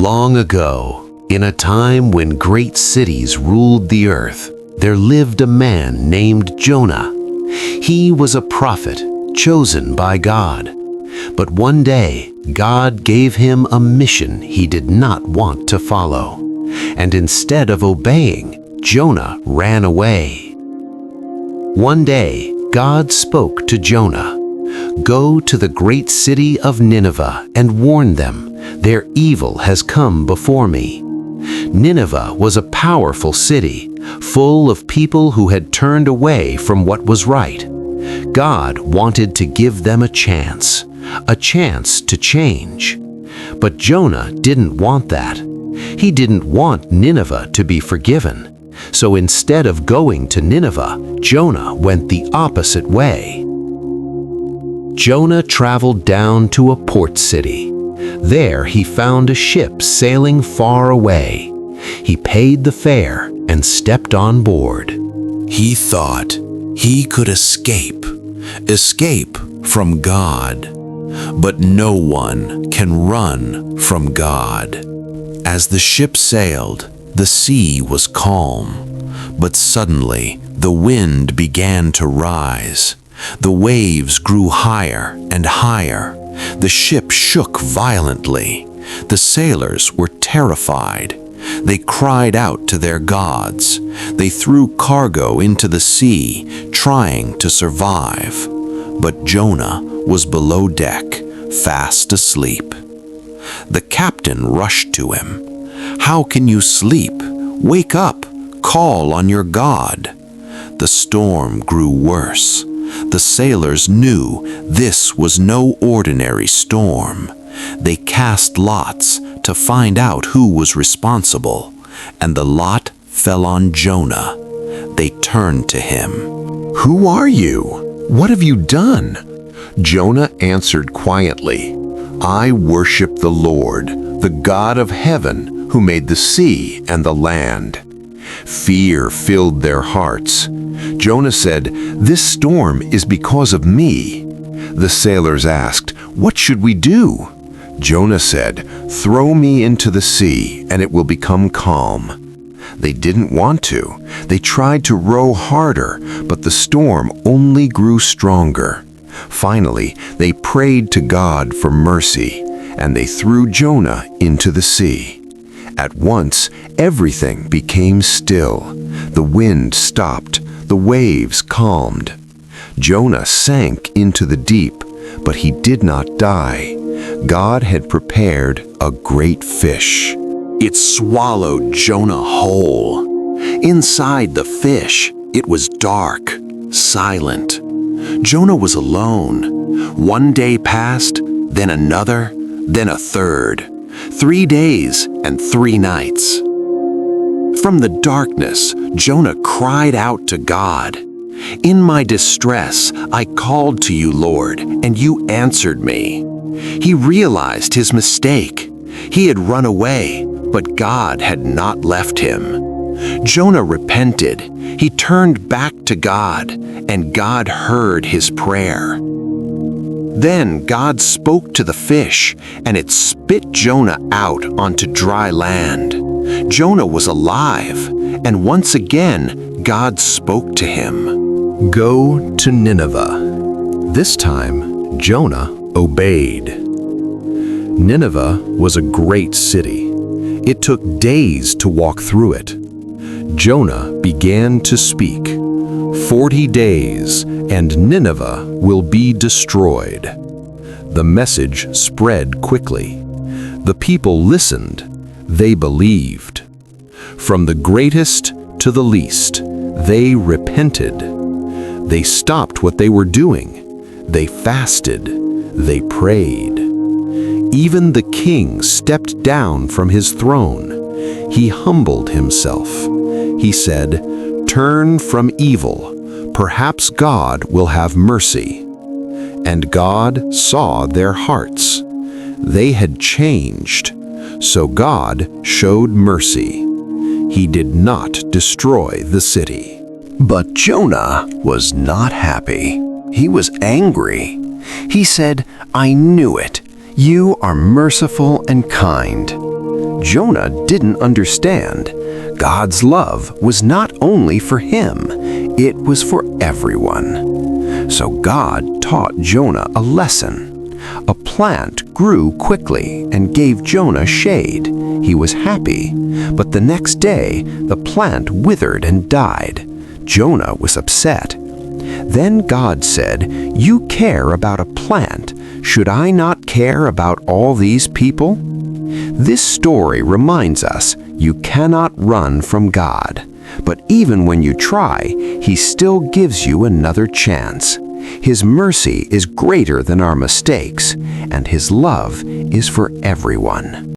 Long ago, in a time when great cities ruled the earth, there lived a man named Jonah. He was a prophet chosen by God. But one day, God gave him a mission he did not want to follow. And instead of obeying, Jonah ran away. One day, God spoke to Jonah, "Go to the great city of Nineveh and warn them, their evil has come before me." Nineveh was a powerful city, full of people who had turned away from what was right. God wanted to give them a chance to change. But Jonah didn't want that. He didn't want Nineveh to be forgiven. So instead of going to Nineveh, Jonah went the opposite way. Jonah traveled down to a port city. There he found a ship sailing far away. He paid the fare and stepped on board. He thought he could escape from God. But no one can run from God. As the ship sailed, the sea was calm. But suddenly, the wind began to rise. The waves grew higher and higher. The ship shook violently. The sailors were terrified. They cried out to their gods. They threw cargo into the sea, trying to survive. But Jonah was below deck, fast asleep. The captain rushed to him. "How can you sleep? Wake up! Call on your God." The storm grew worse. The sailors knew this was no ordinary storm. They cast lots to find out who was responsible, and the lot fell on Jonah. They turned to him. "Who are you? What have you done?" Jonah answered quietly, "I worship the Lord, the God of heaven, who made the sea and the land." Fear filled their hearts. Jonah said, "This storm is because of me." The sailors asked, "What should we do?" Jonah said, "Throw me into the sea, and it will become calm." They didn't want to. They tried to row harder, but the storm only grew stronger. Finally, they prayed to God for mercy, and they threw Jonah into the sea. At once, everything became still. The wind stopped. The waves calmed. Jonah sank into the deep, but he did not die. God had prepared a great fish. It swallowed Jonah whole. Inside the fish, it was dark, silent. Jonah was alone. One day passed, then another, then a third. 3 days and 3 nights. From the darkness, Jonah cried out to God. "In my distress, I called to you, Lord, and you answered me." He realized his mistake. He had run away, but God had not left him. Jonah repented. He turned back to God, and God heard his prayer. Then God spoke to the fish, and it spit Jonah out onto dry land. Jonah was alive, and once again, God spoke to him. "Go to Nineveh." This time, Jonah obeyed. Nineveh was a great city. It took days to walk through it. Jonah began to speak, 40 days, and Nineveh will be destroyed. The message spread quickly. The people listened. They believed. From the greatest to the least, they repented. They stopped what they were doing. They fasted. They prayed. Even the king stepped down from his throne. He humbled himself. He said, "Turn from evil. Perhaps God will have mercy." And God saw their hearts. They had changed, so God showed mercy. He did not destroy the city. But Jonah was not happy. He was angry. He said, "I knew it. You are merciful and kind." Jonah didn't understand. God's love was not only for him, it was for everyone. So God taught Jonah a lesson. A plant grew quickly and gave Jonah shade. He was happy, but the next day the plant withered and died. Jonah was upset. Then God said, "You care about a plant. Should I not care about all these people?" This story reminds us you cannot run from God. But even when you try, He still gives you another chance. His mercy is greater than our mistakes, and His love is for everyone.